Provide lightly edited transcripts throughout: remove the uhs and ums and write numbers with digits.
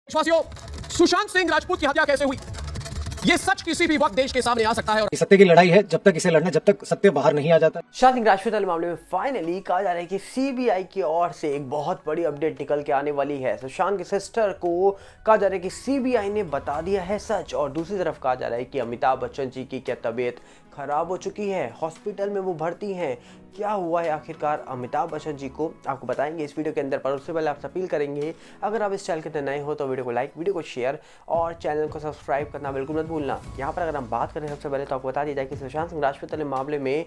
विश्वासियों, सुशांत सिंह राजपूत की हत्या कैसे हुई, ये सच किसी भी वक्त देश के सामने आ सकता है। और सत्य की लड़ाई है, जब तक इसे लड़ना, जब तक सत्य बाहर नहीं आ जाता। सुशांत सिंह राजपूत वाले मामले में फाइनली कहा जा रहा है कि सीबीआई की ओर से एक बहुत बड़ी अपडेट निकल के आने वाली है। सुशांत की सिस्टर को कहा जा रहा है कि सीबीआई ने बता दिया है सच, और दूसरी तरफ कहा जा रहा है कि अमिताभ बच्चन जी की क्या तबीयत खराब हो चुकी है, हॉस्पिटल में वो भर्ती हैं। क्या हुआ है आखिरकार अमिताभ बच्चन जी को, आपको बताएंगे इस वीडियो के अंदर। पर उससे पहले आपसे अपील करेंगे, अगर आप इस चैनल के अंदर नए हो तो वीडियो को लाइक, वीडियो को शेयर और चैनल को सब्सक्राइब करना बिल्कुल मत भूलना। यहाँ पर अगर हम बात करें सबसे पहले तो आपको बता दिया जाए कि सुशांत सिंह राजपूत वाले मामले में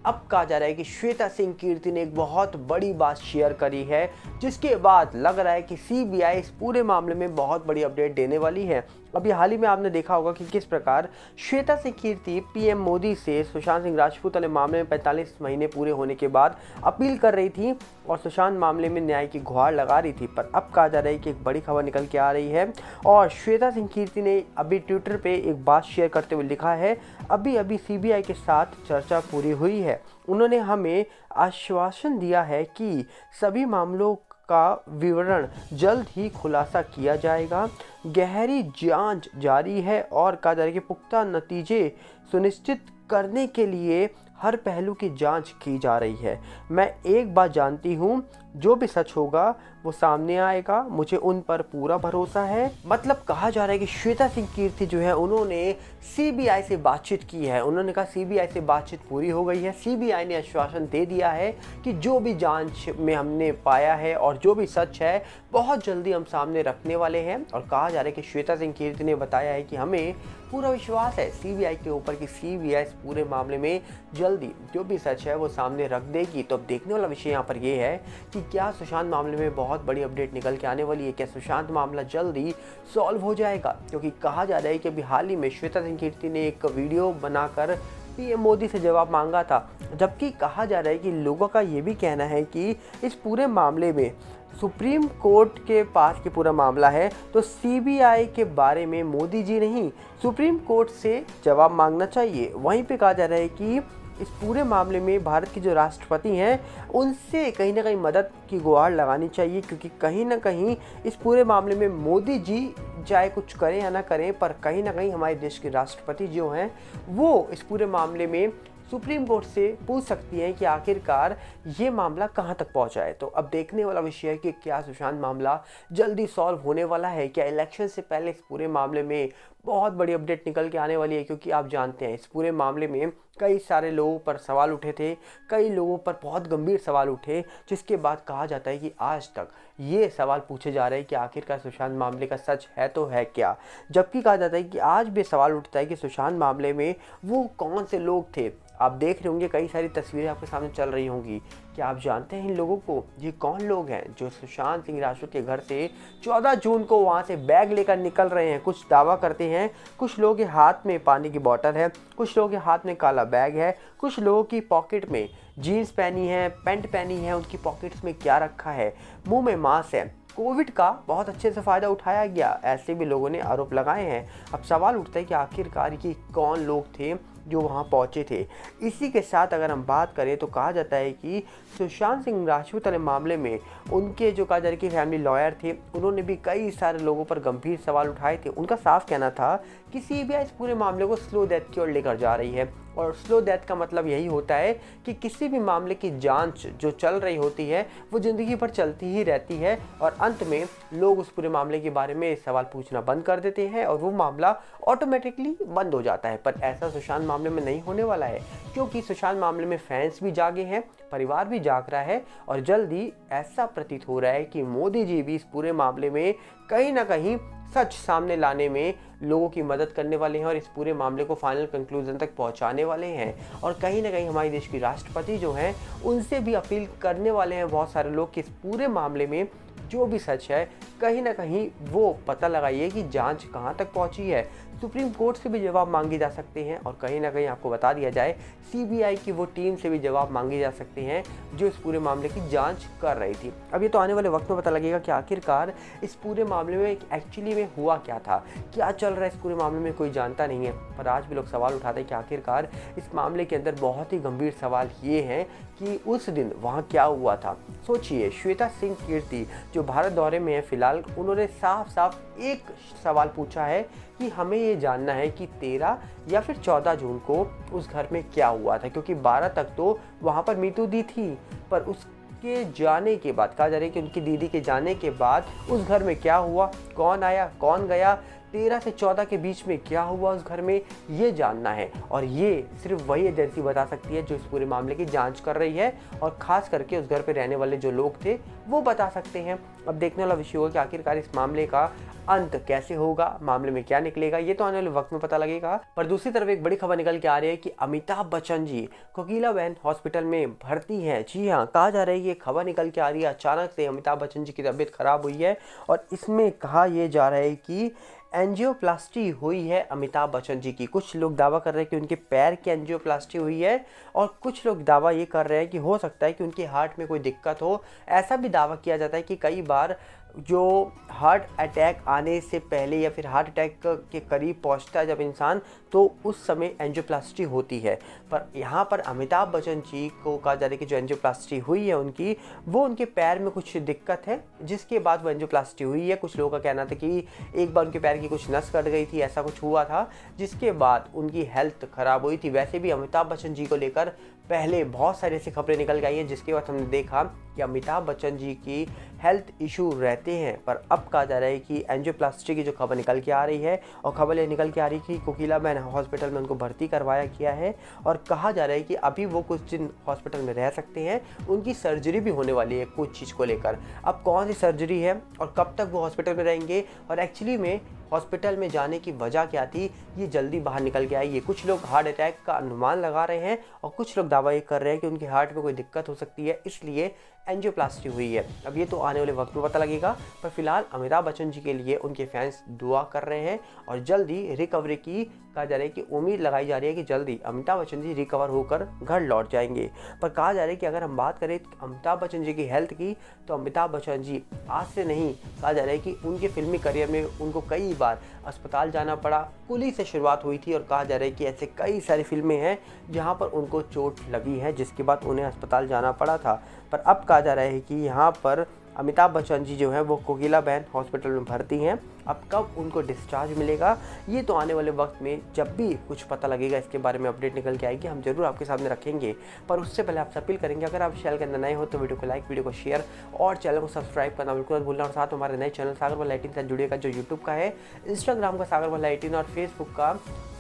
अब कहा जा रहा है कि श्वेता सिंह कीर्ति ने एक बहुत बड़ी बात शेयर करी है, जिसके बाद लग रहा है कि सीबीआई इस पूरे मामले में बहुत बड़ी अपडेट देने वाली है। अभी हाल ही में आपने देखा होगा कि किस प्रकार श्वेता सिंह कीर्ति पीएम मोदी से सुशांत सिंह राजपूत वाले मामले में 45 महीने पूरे होने के बाद अपील कर रही थी और सुशांत मामले में न्याय की गुहार लगा रही थी। पर अब कहा जा रहा है कि एक बड़ी खबर निकल के आ रही है और श्वेता सिंह कीर्ति ने अभी ट्विटर पे एक बात शेयर करते हुए लिखा है, अभी अभी सीबीआई के साथ चर्चा पूरी हुई है। उन्होंने हमें आश्वासन दिया है कि सभी मामलों का विवरण जल्द ही खुलासा किया जाएगा। गहरी जांच जारी है और कहा जा रहा है कि पुख्ता नतीजे सुनिश्चित करने के लिए हर पहलू की जांच की जा रही है। मैं एक बात जानती हूँ, जो भी सच होगा वो सामने आएगा, मुझे उन पर पूरा भरोसा है। मतलब कहा जा रहा है कि श्वेता सिंह कीर्ति जो है उन्होंने सीबीआई से बातचीत की है। उन्होंने कहा सीबीआई से बातचीत पूरी हो गई है, सीबीआई ने आश्वासन दे दिया है कि जो भी जांच में हमने पाया है और जो भी सच है बहुत जल्दी हम सामने रखने वाले हैं। और कहा जा रहा है कि श्वेता सिंह कीर्ति ने बताया है कि हमें पूरा विश्वास है सीबीआई के ऊपर कि सीबीआई इस पूरे मामले में जल्दी जो भी सच है वो सामने रख देगी। तो अब देखने वाला विषय यहाँ पर ये है कि क्या सुशांत मामले में बहुत बड़ी अपडेट निकल के आने वाली है, क्या सुशांत मामला जल्दी सॉल्व हो जाएगा। क्योंकि कहा जा रहा है कि अभी हाल ही में श्वेता सिंह कीर्ति ने एक वीडियो बनाकर पीएम मोदी से जवाब मांगा था, जबकि कहा जा रहा है कि लोगों का ये भी कहना है कि इस पूरे मामले में सुप्रीम कोर्ट के पास के पूरा मामला है, तो सीबीआई के बारे में मोदी जी नहीं सुप्रीम कोर्ट से जवाब मांगना चाहिए। वहीं पे कहा जा रहा है कि इस पूरे मामले में भारत के जो राष्ट्रपति हैं उनसे कहीं ना कहीं मदद की गुहार लगानी चाहिए, क्योंकि कहीं ना कहीं इस पूरे मामले में मोदी जी चाहे कुछ करें या ना करें, पर कहीं ना कहीं हमारे देश के राष्ट्रपति जो हैं वो इस पूरे मामले में सुप्रीम कोर्ट से पूछ सकती हैं कि आखिरकार ये मामला कहां तक पहुंचा है। तो अब देखने वाला विषय है कि क्या सुशांत मामला जल्दी सॉल्व होने वाला है, क्या इलेक्शन से पहले इस पूरे मामले में बहुत बड़ी अपडेट निकल के आने वाली है। क्योंकि आप जानते हैं इस पूरे मामले में कई सारे लोगों पर सवाल उठे थे, कई लोगों पर बहुत गंभीर सवाल उठे, जिसके बाद कहा जाता है कि आज तक ये सवाल पूछे जा रहे हैं कि आखिरकार सुशांत मामले का सच है तो है क्या। जबकि कहा जाता है कि आज भी सवाल उठता है कि सुशांत मामले में वो कौन से लोग थे। आप देख रहे होंगे कई सारी तस्वीरें आपके सामने चल रही होंगी, क्या आप जानते हैं इन लोगों को, ये कौन लोग हैं जो सुशांत सिंह राजपूत के घर से 14 जून को वहां से बैग लेकर निकल रहे हैं। कुछ दावा करते हैं, कुछ लोगों के हाथ में पानी की बोतल है, कुछ लोगों के हाथ में काला बैग है, कुछ लोगों की पॉकेट में जीन्स पहनी है, पैंट पहनी है, उनकी पॉकेट्स में क्या रखा है, मुंह में मास्क है। कोविड का बहुत अच्छे से फ़ायदा उठाया गया, ऐसे भी लोगों ने आरोप लगाए हैं। अब सवाल उठता है कि आखिरकार ये कौन लोग थे जो वहां पहुंचे थे। इसी के साथ अगर हम बात करें तो कहा जाता है कि सुशांत सिंह राजपूत वाले मामले में उनके जो कहा जा रहा है कि फैमिली लॉयर थे, उन्होंने भी कई सारे लोगों पर गंभीर सवाल उठाए थे। उनका साफ कहना था कि सीबीआई इस पूरे मामले को स्लो डेथ की ओर लेकर जा रही है, और स्लो डेथ का मतलब यही होता है कि किसी भी मामले की जांच जो चल रही होती है वो ज़िंदगी भर चलती ही रहती है, और अंत में लोग उस पूरे मामले के बारे में सवाल पूछना बंद कर देते हैं और वो मामला ऑटोमेटिकली बंद हो जाता है। पर ऐसा सुशांत मामले में नहीं होने वाला है, क्योंकि सुशांत मामले में फैंस भी जागे हैं, परिवार भी जाग रहा है, और जल्दी ऐसा प्रतीत हो रहा है कि मोदी जी भी इस पूरे मामले में कहीं ना कहीं सच सामने लाने में लोगों की मदद करने वाले हैं और इस पूरे मामले को फाइनल कंक्लूजन तक पहुंचाने वाले हैं। और कहीं ना कहीं हमारे देश की राष्ट्रपति जो हैं उनसे भी अपील करने वाले हैं बहुत सारे लोग कि इस पूरे मामले में जो भी सच है कहीं ना कहीं वो पता लगाइए कि जांच कहां तक पहुंची है। सुप्रीम कोर्ट से भी जवाब मांगे जा सकते हैं, और कहीं ना कहीं आपको बता दिया जाए सीबीआई की वो टीम से भी जवाब मांगे जा सकते हैं जो इस पूरे मामले की जांच कर रही थी। अब ये तो आने वाले वक्त में पता लगेगा कि आखिरकार इस पूरे मामले में एक्चुअली में हुआ क्या था, क्या चल रहा है इस पूरे मामले में कोई जानता नहीं है। पर आज भी लोग सवाल उठाते हैं कि आखिरकार इस मामले के अंदर बहुत ही गंभीर सवाल ये हैं कि उस दिन वहाँ क्या हुआ था। सोचिए, श्वेता सिंह कीर्ति जो भारत दौरे में है फिलहाल फिलहाल उन्होंने साफ साफ एक सवाल पूछा है कि हमें ये जानना है कि 13 या फिर 14 जून को उस घर में क्या हुआ था, क्योंकि 12 तक तो वहाँ पर मीतू दी थी, पर उसके जाने के बाद कहा जा रहा है कि उनकी दीदी के जाने के बाद उस घर में क्या हुआ, कौन आया कौन गया, 13 से 14 के बीच में क्या हुआ उस घर में, ये जानना है। और ये सिर्फ वही एजेंसी बता सकती है जो इस पूरे मामले की जांच कर रही है, और ख़ास करके उस घर पे रहने वाले जो लोग थे वो बता सकते हैं। अब देखने वाला विषय होगा कि आखिरकार इस मामले का अंत कैसे होगा, मामले में क्या निकलेगा, ये तो आने वाले वक्त में पता लगेगा। पर दूसरी तरफ एक बड़ी खबर निकल के आ रही है कि अमिताभ बच्चन जी कोकिलाबेन हॉस्पिटल में भर्ती हैं। जी हाँ, कहा जा रहा है ये खबर निकल के आ रही है, अचानक से अमिताभ बच्चन जी की तबीयत खराब हुई है और इसमें कहा यह जा रहा है कि एंजियोप्लास्टी हुई है अमिताभ बच्चन जी की। कुछ लोग दावा कर रहे हैं कि उनके पैर की एंजियोप्लास्टी हुई है, और कुछ लोग दावा ये कर रहे हैं कि हो सकता है कि उनके हार्ट में कोई दिक्कत हो। ऐसा भी दावा किया जाता है कि कई बार जो हार्ट अटैक आने से पहले या फिर हार्ट अटैक के करीब पहुंचता है जब इंसान, तो उस समय एंजियोप्लास्टी होती है। पर यहाँ पर अमिताभ बच्चन जी को कहा जा रहा है कि जो एंजियोप्लास्टी हुई है उनकी, वो उनके पैर में कुछ दिक्कत है, जिसके बाद वो एंजियोप्लास्टी हुई है। कुछ लोगों का कहना था कि एक बार उनके पैर की कुछ नस कट गई थी, ऐसा कुछ हुआ था, जिसके बाद उनकी हेल्थ ख़राब हुई थी। वैसे भी अमिताभ बच्चन जी को लेकर पहले बहुत सारी ऐसी खबरें निकल के आई हैं, जिसके बाद हमने देखा कि अमिताभ बच्चन जी की हेल्थ इशू रहते हैं। पर अब कहा जा रहा है कि एंजियोप्लास्टी की जो खबर निकल के आ रही है, और खबर ये निकल के आ रही है कि कोकिलाबेन हॉस्पिटल में उनको भर्ती करवाया गया है, और कहा जा रहा है कि अभी वो कुछ दिन हॉस्पिटल में रह सकते हैं। उनकी सर्जरी भी होने वाली है कुछ चीज़ को लेकर। अब कौन सी सर्जरी है और कब तक वो हॉस्पिटल में रहेंगे, और एक्चुअली में हॉस्पिटल में जाने की वजह क्या थी, ये जल्दी बाहर निकल के आई है। कुछ लोग हार्ट अटैक का अनुमान लगा रहे हैं, और कुछ लोग दावा ये कर रहे हैं कि उनके हार्ट में कोई दिक्कत हो सकती है, इसलिए एंजियोप्लास्टी हुई है। अब ये तो आने वाले वक्त में पता लगेगा, पर फिलहाल अमिताभ बच्चन जी के लिए उनके फैंस दुआ कर रहे हैं, और जल्दी रिकवरी की कहा जा रहा है कि उम्मीद लगाई जा रही है कि जल्दी अमिताभ बच्चन जी रिकवर होकर घर लौट जाएंगे। पर कहा जा रहा है कि अगर हम बात करें अमिताभ बच्चन जी की हेल्थ की, तो अमिताभ बच्चन जी आज से नहीं, कहा जा रहा है कि उनके फिल्मी करियर में उनको कई बार अस्पताल जाना पड़ा। कुली से शुरुआत हुई थी, और कहा जा रहा है कि ऐसे कई सारी फिल्में हैं जहाँ पर उनको चोट लगी है, जिसके बाद उन्हें अस्पताल जाना पड़ा था। पर अब कहा जा रहा है कि यहाँ पर अमिताभ बच्चन जी जो है वो कोकिलाबेन हॉस्पिटल में भर्ती हैं। अब कब उनको डिस्चार्ज मिलेगा, ये तो आने वाले वक्त में जब भी कुछ पता लगेगा, इसके बारे में अपडेट निकल के आएगी, हम जरूर आपके सामने रखेंगे। पर उससे पहले आपसे अपील करेंगे, अगर आप चैनल के अंदर नए हो तो वीडियो को लाइक, वीडियो को शेयर और चैनल को सब्सक्राइब करना बिल्कुल मत भूलना। और साथ हमारे नए चैनल सागर भल्ला 18 से जुड़ेगा, जो यूट्यूब का है, इंस्टाग्राम का सागर भल्ला 18 और फेसबुक का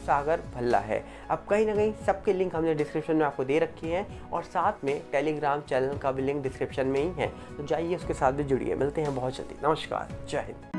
सागर भल्ला है। अब कहीं ना कहीं सबके लिंक हमने डिस्क्रिप्शन में आपको दे रखे हैं, और साथ में टेलीग्राम चैनल का भी लिंक डिस्क्रिप्शन में ही है, तो जाइए उसके साथ भी जुड़िए। मिलते हैं बहुत जल्दी। नमस्कार, जय हिंद।